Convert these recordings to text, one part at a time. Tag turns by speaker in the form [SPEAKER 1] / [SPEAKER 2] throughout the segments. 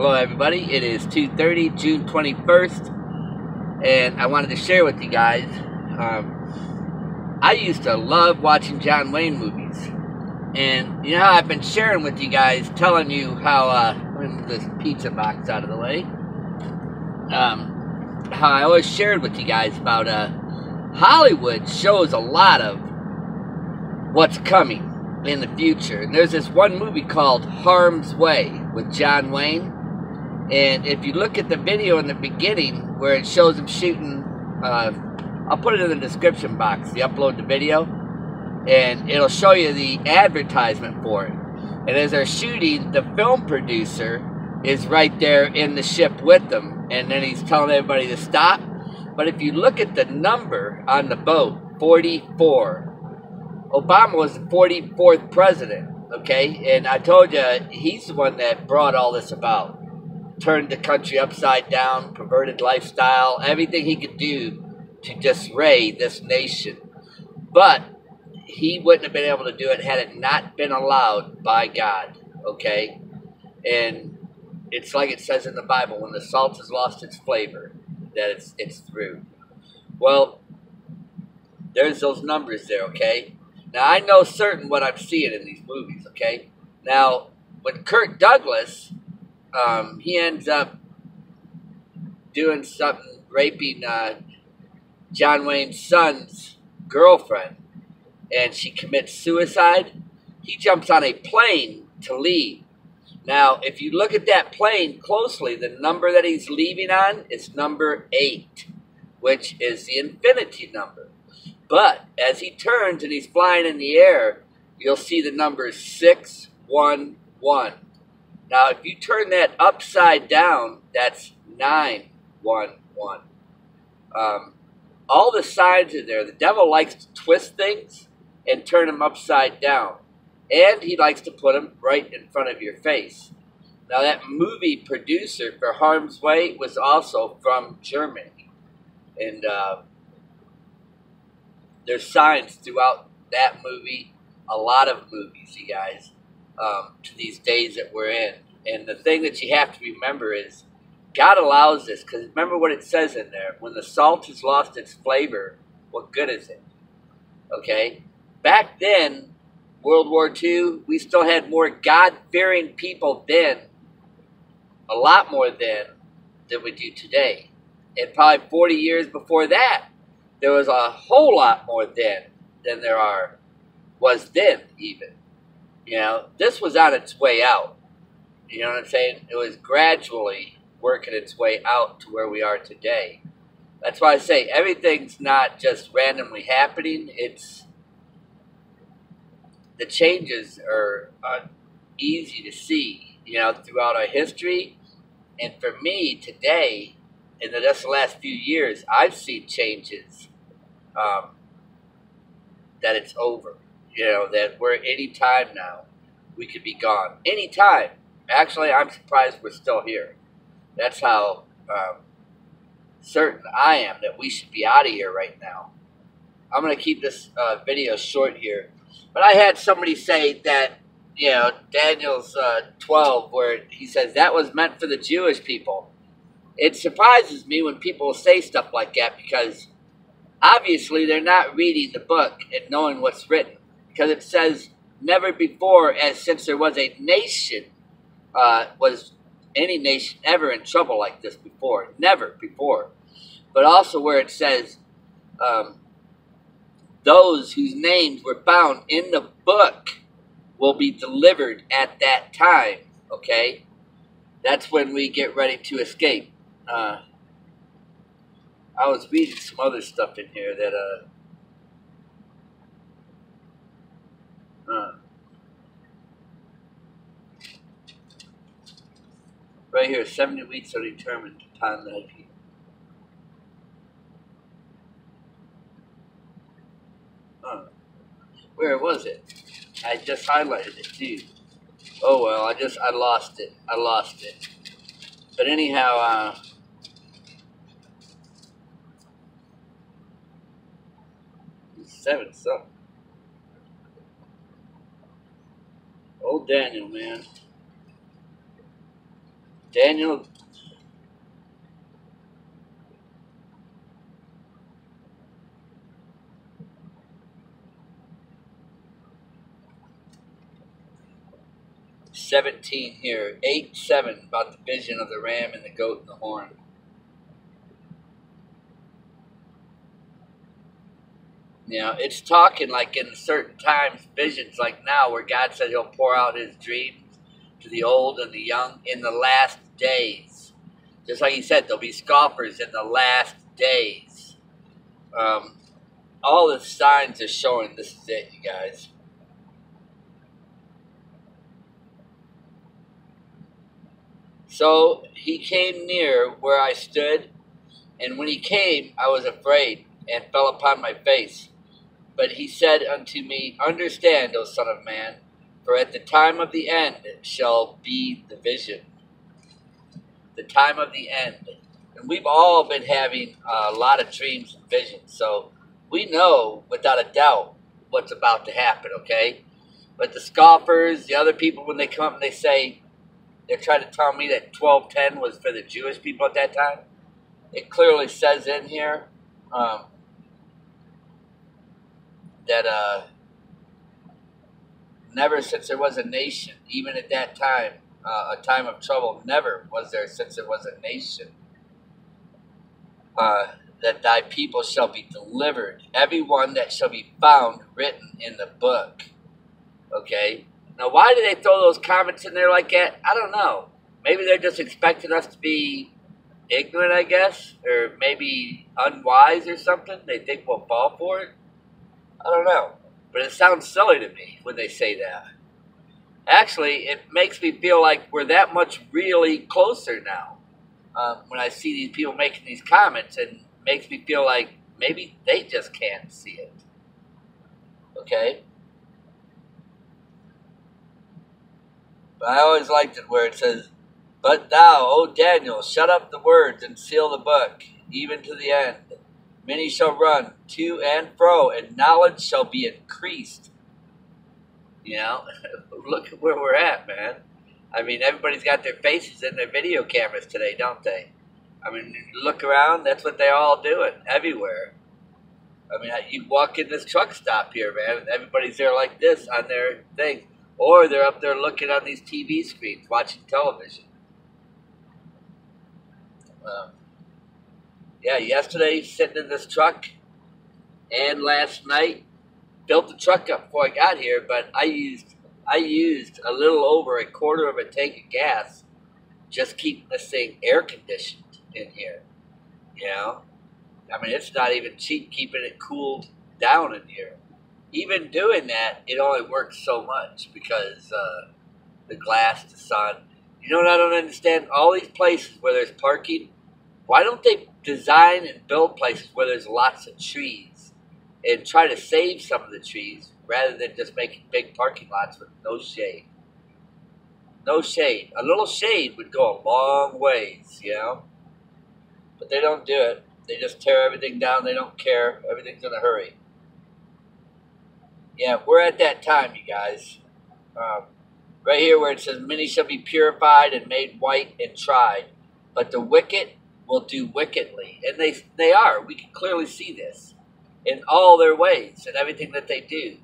[SPEAKER 1] Hello everybody, it is 2:30, June 21st, and I wanted to share with you guys, I used to love watching John Wayne movies, and you know how I've been sharing with you guys, telling you how, move this pizza box out of the way, how I always shared with you guys about, Hollywood shows a lot of what's coming in the future, and there's this one movie called Harm's Way with John Wayne. And if you look at the video in the beginning where it shows him shooting, I'll put it in the description box, the upload the video, and it'll show you the advertisement for it. And as they're shooting, the film producer is right there in the ship with them, and then he's telling everybody to stop. But if you look at the number on the boat, 44, Obama was the 44th president, okay? And I told you, he's the one that brought all this about. Turned the country upside down, perverted lifestyle, everything he could do to disarray this nation. But he wouldn't have been able to do it had it not been allowed by God, okay? And it's like it says in the Bible, when the salt has lost its flavor, that it's through. Well, there's those numbers there, okay? Now, I know certain what I'm seeing in these movies, okay? Now, when Kirk Douglas... he ends up doing something, raping John Wayne's son's girlfriend, and she commits suicide. He jumps on a plane to leave. Now, if you look at that plane closely, the number that he's leaving on is number 8, which is the infinity number. But as he turns and he's flying in the air, you'll see the number 611. Now, if you turn that upside down, that's 911. All the signs are there. The devil likes to twist things and turn them upside down. And he likes to put them right in front of your face. Now, that movie producer for Harm's Way was also from Germany. And there's signs throughout that movie, a lot of movies, you guys. To these days that we're in. And the thing that you have to remember is God allows this, because remember what it says in there. When the salt has lost its flavor, what good is it? Okay? Back then, World War II, we still had more God-fearing people then, a lot more then, than we do today. And probably 40 years before that, there was a whole lot more then than there was then even. You know, this was on its way out. You know what I'm saying? It was gradually working its way out to where we are today. That's why I say everything's not just randomly happening. It's the changes are easy to see, you know, throughout our history. And for me today, in just the last few years, I've seen changes that it's over. You know, that we're any time now, we could be gone. Any time. Actually, I'm surprised we're still here. That's how certain I am that we should be out of here right now. I'm going to keep this video short here. But I had somebody say that, you know, Daniel's 12, where he says that was meant for the Jewish people. It surprises me when people say stuff like that, because obviously they're not reading the book and knowing what's written. Because it says, never before, as since there was a nation, was any nation ever in trouble like this before. Never before. But also where it says, those whose names were found in the book will be delivered at that time. Okay? That's when we get ready to escape. I was reading some other stuff in here that, right here, 70 weeks are determined upon thy people. Where was it? I just highlighted it too. Oh well, I lost it. I lost it. But anyhow, 7 something. Old Daniel, man. Daniel. "17 here, 8:7 about the vision of the ram and the goat and the horn." You know, it's talking like in certain times, visions like now, where God said He'll pour out His dreams to the old and the young in the last days. Just like He said, there'll be scoffers in the last days. All the signs are showing this is it, you guys. So He came near where I stood, and when He came, I was afraid and fell upon my face. But He said unto me, Understand, O Son of Man, for at the time of the end shall be the vision. The time of the end. And we've all been having a lot of dreams and visions, so we know without a doubt what's about to happen, okay? But the scoffers, the other people, when they come up and they say, they're trying to tell me that 12:10 was for the Jewish people at that time. It clearly says in here that never since there was a nation, even at that time, a time of trouble, never was there since there was a nation, that thy people shall be delivered, every one that shall be found written in the book. Okay? Now, why do they throw those comments in there like that? I don't know. Maybe they're just expecting us to be ignorant, I guess, or maybe unwise or something. They think we'll fall for it. I don't know. But it sounds silly to me when they say that. Actually, it makes me feel like we're that much really closer now. When I see these people making these comments, and makes me feel like maybe they just can't see it. Okay? But I always liked it where it says, But thou, O Daniel, shut up the words and seal the book, even to the end. Many shall run to and fro, and knowledge shall be increased. You know, look at where we're at, man. I mean, everybody's got their faces in their video cameras today, don't they? I mean, you look around, that's what they're all doing, everywhere. I mean, you walk in this truck stop here, man, and everybody's there like this on their thing. Or they're up there looking on these TV screens, watching television. Yeah, yesterday, sitting in this truck, and last night, built the truck up before I got here, but I used a little over a quarter of a tank of gas just keeping this thing air conditioned in here. You know? I mean, it's not even cheap keeping it cooled down in here. Even doing that, it only works so much because the glass, the sun. You know what I don't understand? All these places where there's parking, why don't they design and build places where there's lots of trees and try to save some of the trees rather than just making big parking lots with no shade? No shade. A little shade would go a long ways, you know? But they don't do it. They just tear everything down. They don't care. Everything's in a hurry. Yeah, we're at that time, you guys. Right here where it says, Many shall be purified and made white and tried, but the wicked will do wickedly. And they are. We can clearly see this in all their ways and everything that they do.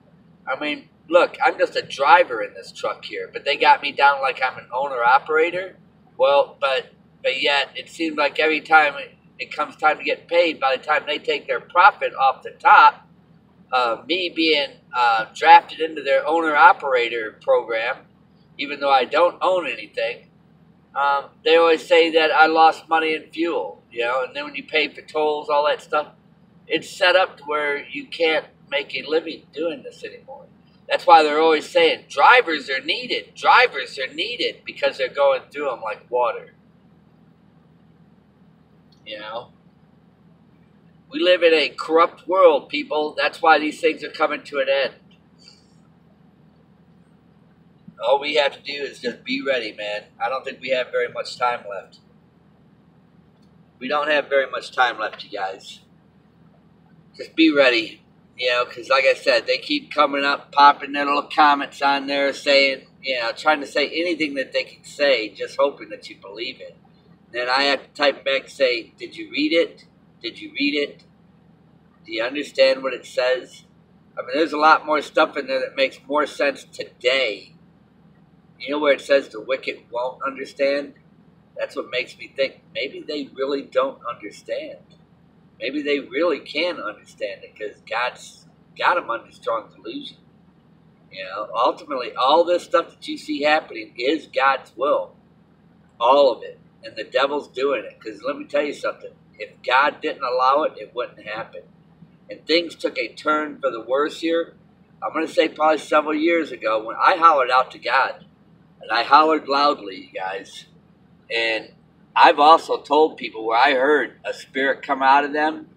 [SPEAKER 1] I mean, look, I'm just a driver in this truck here, but they got me down like I'm an owner-operator. Well, but yet it seems like every time it comes time to get paid, by the time they take their profit off the top, me being drafted into their owner-operator program, even though I don't own anything, they always say that I lost money in fuel, you know, and then when you pay for tolls, all that stuff, it's set up to where you can't make a living doing this anymore. That's why they're always saying drivers are needed, because they're going through them like water. You know? We live in a corrupt world, people. That's why these things are coming to an end. All we have to do is just be ready, man. I don't think we have very much time left. We don't have very much time left, you guys. Just be ready. You know, because like I said, they keep coming up, popping their little comments on there saying, trying to say anything that they can say, just hoping that you believe it. Then I have to type back and say, did you read it? Did you read it? Do you understand what it says? I mean, there's a lot more stuff in there that makes more sense today. You know where it says the wicked won't understand? That's what makes me think maybe they really don't understand. Maybe they really can understand it because God's got them under strong delusion. Ultimately, all this stuff that you see happening is God's will. All of it. And the devil's doing it. Because let me tell you something. If God didn't allow it, it wouldn't happen. And things took a turn for the worse here. I'm going to say probably several years ago when I hollered out to God. And I hollered loudly, you guys. And I've also told people where I heard a spirit come out of them.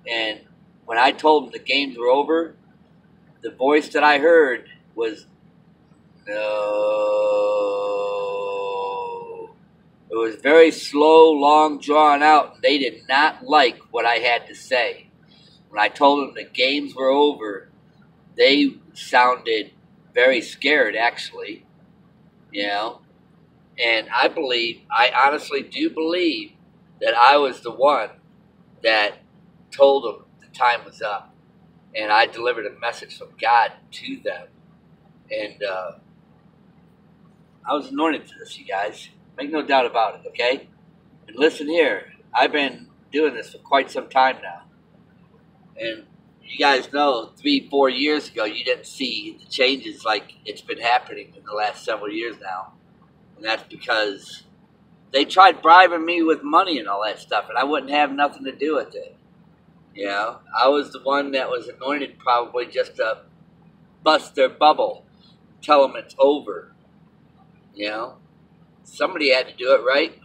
[SPEAKER 1] And when I told them the games were over, the voice that I heard was, no. It was very slow, long, drawn out. And they did not like what I had to say. When I told them the games were over, they sounded very scared, actually. And I honestly do believe that I was the one that told them the time was up. And I delivered a message from God to them. And I was anointed for this, you guys. Make no doubt about it, okay? And listen here. I've been doing this for quite some time now. And you guys know 3-4 years ago, you didn't see the changes like it's been happening in the last several years now. And that's because they tried bribing me with money and all that stuff, and I wouldn't have nothing to do with it. I was the one that was anointed probably just to bust their bubble, tell them it's over. Somebody had to do it, right?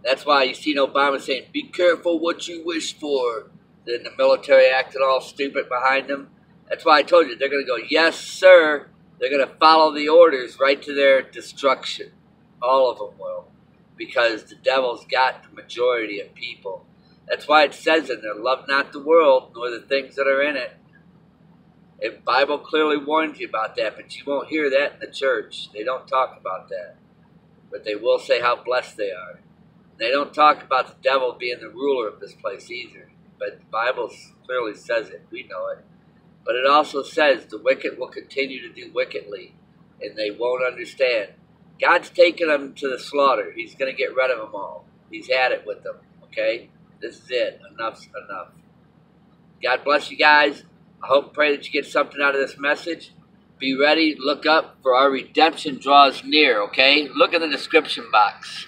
[SPEAKER 1] That's why you see Obama saying, be careful what you wish for. Then the military acting all stupid behind them. That's why I told you, they're going to go, yes, sir. They're going to follow the orders right to their destruction. All of them will. Because the devil's got the majority of people. That's why it says in there, love not the world, nor the things that are in it. The Bible clearly warns you about that, but you won't hear that in the church. They don't talk about that. But they will say how blessed they are. They don't talk about the devil being the ruler of this place either. But the Bible clearly says it. We know it. But it also says the wicked will continue to do wickedly, and they won't understand. God's taking them to the slaughter. He's going to get rid of them all. He's had it with them, okay? This is it. Enough's enough. God bless you guys. I hope and pray that you get something out of this message. Be ready. Look up for our redemption draws near, okay? Look in the description box.